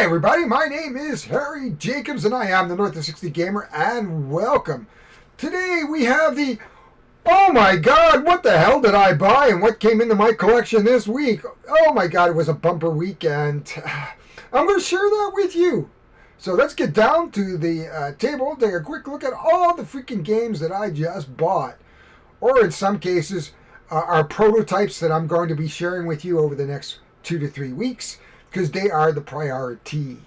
everybody, my name is Harry Jacobs and I am the North of 60 Gamer, and welcome. Today we have the, oh my god, what the hell did I buy and what came into my collection this week? Oh my god, it was a bumper weekend. I'm going to share that with you. So let's get down to the table, take a quick look at all the freaking games that I just bought. Or in some cases, are prototypes that I'm going to be sharing with you over the next 2 to 3 weeks, because they are the priority.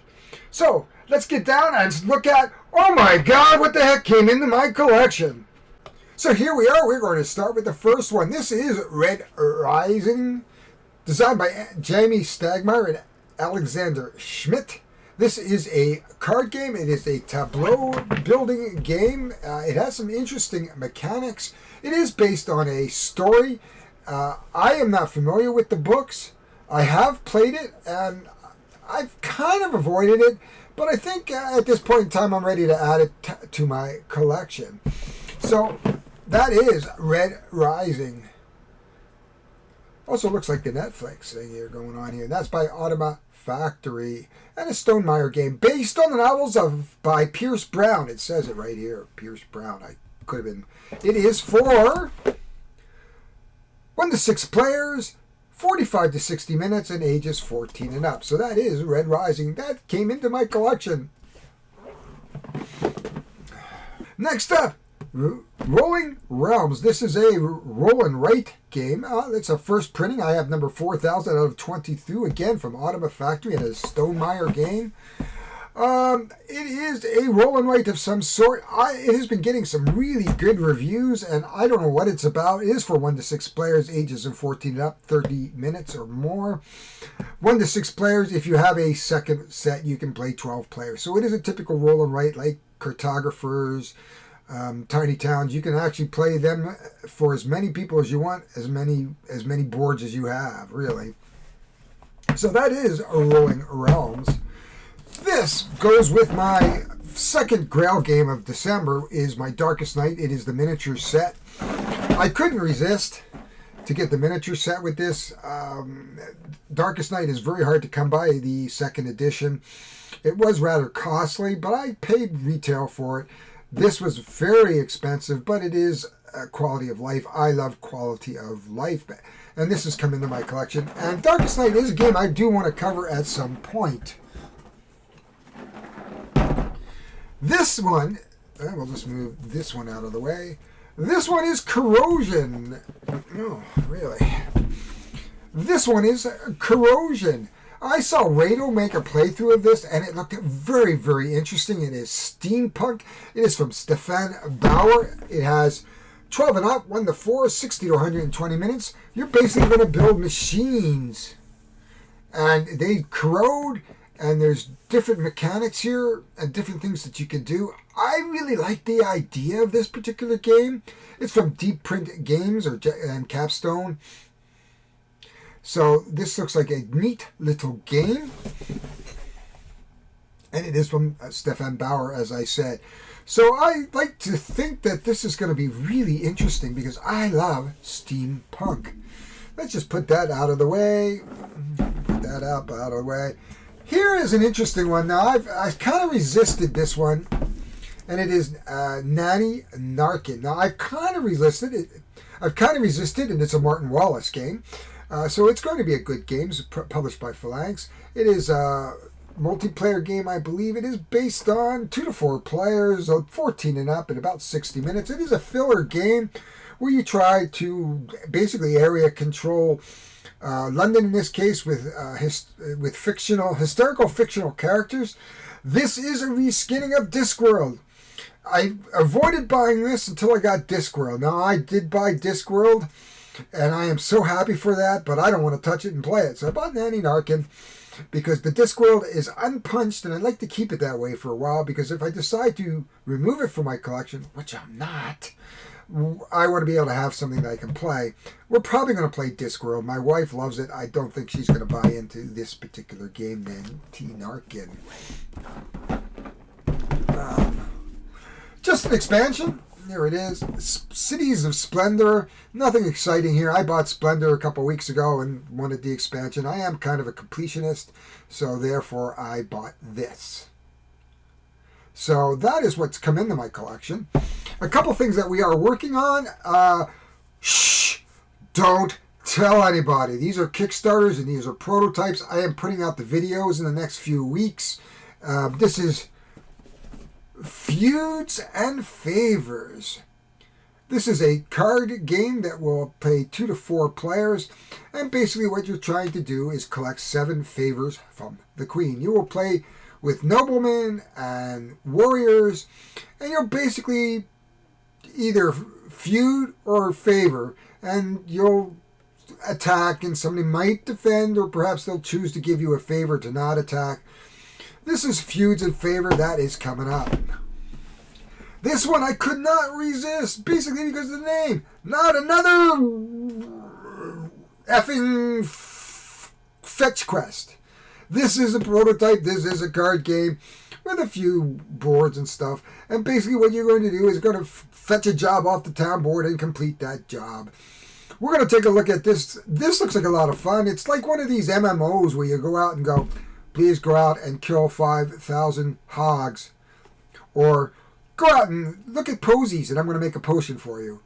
So let's get down and look at, oh my god, what the heck came into my collection. So here we are. We're going to start with the first one. This is Red Rising, designed by Jamie Stagmeyer and Alexander Schmidt. This is a card game. It is a tableau building game. It has some interesting mechanics. It is based on a story. I am not familiar with the books. I have played it, and I've kind of avoided it, but I think at this point in time I'm ready to add it to my collection. So that is Red Rising. Also looks like the Netflix thing here going on here. That's by Automa Factory, and a Stonemaier game based on the novels by Pierce Brown. It says it right here, Pierce Brown. I could have been. It is for 1 to 6 players, 45 to 60 minutes, and ages 14 and up. So that is Red Rising. That came into my collection. Next up, Rolling Realms. This is a roll and write game. It's a first printing. I have number 4,000 out of 22, again from Automa Factory, and a Stonemaier game. It is a roll and write of some sort. It has been getting some really good reviews, and I don't know what it's about. It is for 1 to 6 players, ages of 14 and up, 30 minutes or more. 1 to 6 players. If you have a second set, you can play 12 players. So it is a typical roll and write, like Cartographers, Tiny Towns. You can actually play them for as many people as you want, as many boards as you have, really. So that is a Rolling Realms. This goes with my second Grail game of December, is my Darkest Night. It is the miniature set. I couldn't resist to get the miniature set with this. Darkest Night is very hard to come by, the second edition. It was rather costly, but I paid retail for it. This was very expensive, but it is quality of life. I love quality of life, and this has come into my collection. And Darkest Night is a game I do want to cover at some point. This one, we'll just move this one out of the way. This one is Corrosion. Oh, really? This one is Corrosion. I saw Rado make a playthrough of this, and it looked very, very interesting. It is steampunk. It is from Stefan Bauer. It has 12 and up, 1 to 4, 60 to 120 minutes. You're basically going to build machines, and they corrode. And there's different mechanics here and different things that you can do. I really like the idea of this particular game. It's from Deep Print Games and Capstone. So this looks like a neat little game. And it is from Stefan Bauer, as I said. So I like to think that this is going to be really interesting because I love steampunk. Let's just put that out of the way. Put that out of the way. Here is an interesting one. Now, I've kind of resisted this one, and it is Nanny Narkin. Now, I've kind of resisted it. And it's a Martin Wallace game. So it's going to be a good game. It's published by Phalanx. It is a multiplayer game, I believe. It is based on 2 to 4 players, 14 and up, in about 60 minutes. It is a filler game where you try to basically area control London, in this case, with hysterical fictional characters. This is a reskinning of Discworld. I avoided buying this until I got Discworld. Now, I did buy Discworld, and I am so happy for that, but I don't want to touch it and play it. So I bought Nanny Narkin because the Discworld is unpunched, and I'd like to keep it that way for a while, because if I decide to remove it from my collection, which I'm not, I want to be able to have something that I can play. We're probably going to play Discworld. My wife loves it. I don't think she's going to buy into this particular game, Nanny Narkin. Just an expansion. There it is. Cities of Splendor. Nothing exciting here. I bought Splendor a couple weeks ago and wanted the expansion. I am kind of a completionist, so therefore I bought this. So that is what's come into my collection. A couple things that we are working on. Shh! Don't tell anybody. These are Kickstarters and these are prototypes. I am putting out the videos in the next few weeks. This is Feuds and Favors. This is a card game that will play 2 to 4 players, and basically what you're trying to do is collect 7 favors from the queen. You will play with noblemen and warriors, and you'll basically either feud or favor, and you'll attack, and somebody might defend, or perhaps they'll choose to give you a favor to not attack. This is Feuds and Favor. That is coming up. This one I could not resist, basically because of the name. Not another effing fetch quest. This is a prototype. This is a card game with a few boards and stuff. And basically what you're going to do is going to fetch a job off the town board and complete that job. We're going to take a look at this. This looks like a lot of fun. It's like one of these MMOs where you go out and go, please go out and kill 5,000 hogs. Or go out and look at posies and I'm going to make a potion for you.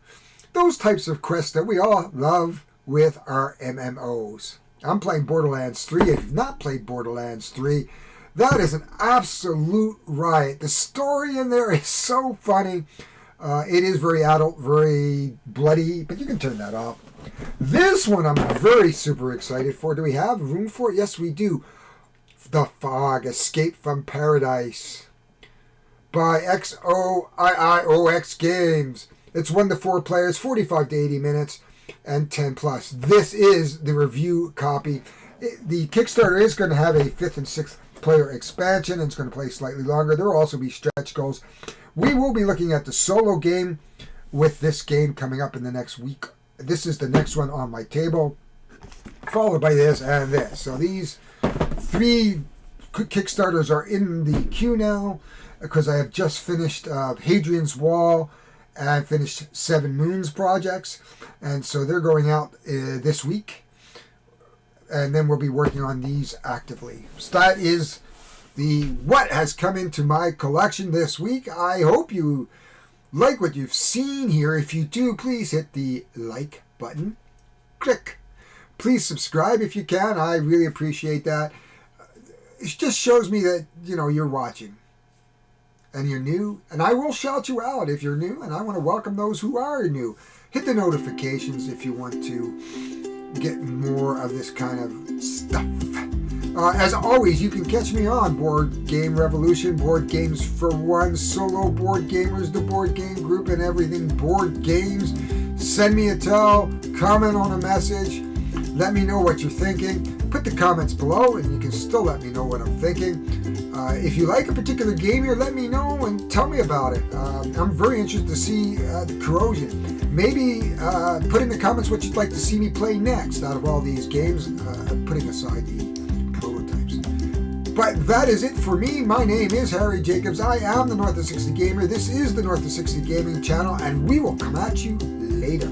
Those types of quests that we all love with our MMOs. I'm playing Borderlands 3. If you've not played Borderlands 3, that is an absolute riot. The story in there is so funny. It is very adult, very bloody, but you can turn that off. This one I'm very super excited for. Do we have room for it? Yes, we do. The Fog, Escape from Paradise by XOIIOX Games. It's 1 to 4 players, 45 to 80 minutes, and 10 plus. This is the review copy. The Kickstarter is going to have a 5th and 6th player expansion, and it's going to play slightly longer. There will also be stretch goals. We will be looking at the solo game with this game coming up in the next week. This is the next one on my table, followed by this and this. So these 3 Kickstarters are in the queue now because I have just finished Hadrian's Wall and finished 7 Moons projects. And so they're going out this week. And then we'll be working on these actively. So that is what has come into my collection this week. I hope you like what you've seen here. If you do, please hit the like button. Click. Please subscribe if you can. I really appreciate that. It just shows me that, you're watching. And you're new. And I will shout you out if you're new. And I want to welcome those who are new. Hit the notifications if you want to get more of this kind of stuff. As always, you can catch me on Board Game Revolution, Board Games for One, Solo Board Gamers, the Board Game Group, and everything Board Games. Send me a tell, comment on a message, let me know what you're thinking. Put the comments below, and you can still let me know what I'm thinking. If you like a particular game here, let me know and tell me about it. I'm very interested to see the Corrosion. Maybe put in the comments what you'd like to see me play next out of all these games, putting aside the prototypes. But that is it for me. My name is Harry Jacobs. I am the North of 60 Gamer. This is the North of 60 Gaming channel, and we will come at you later.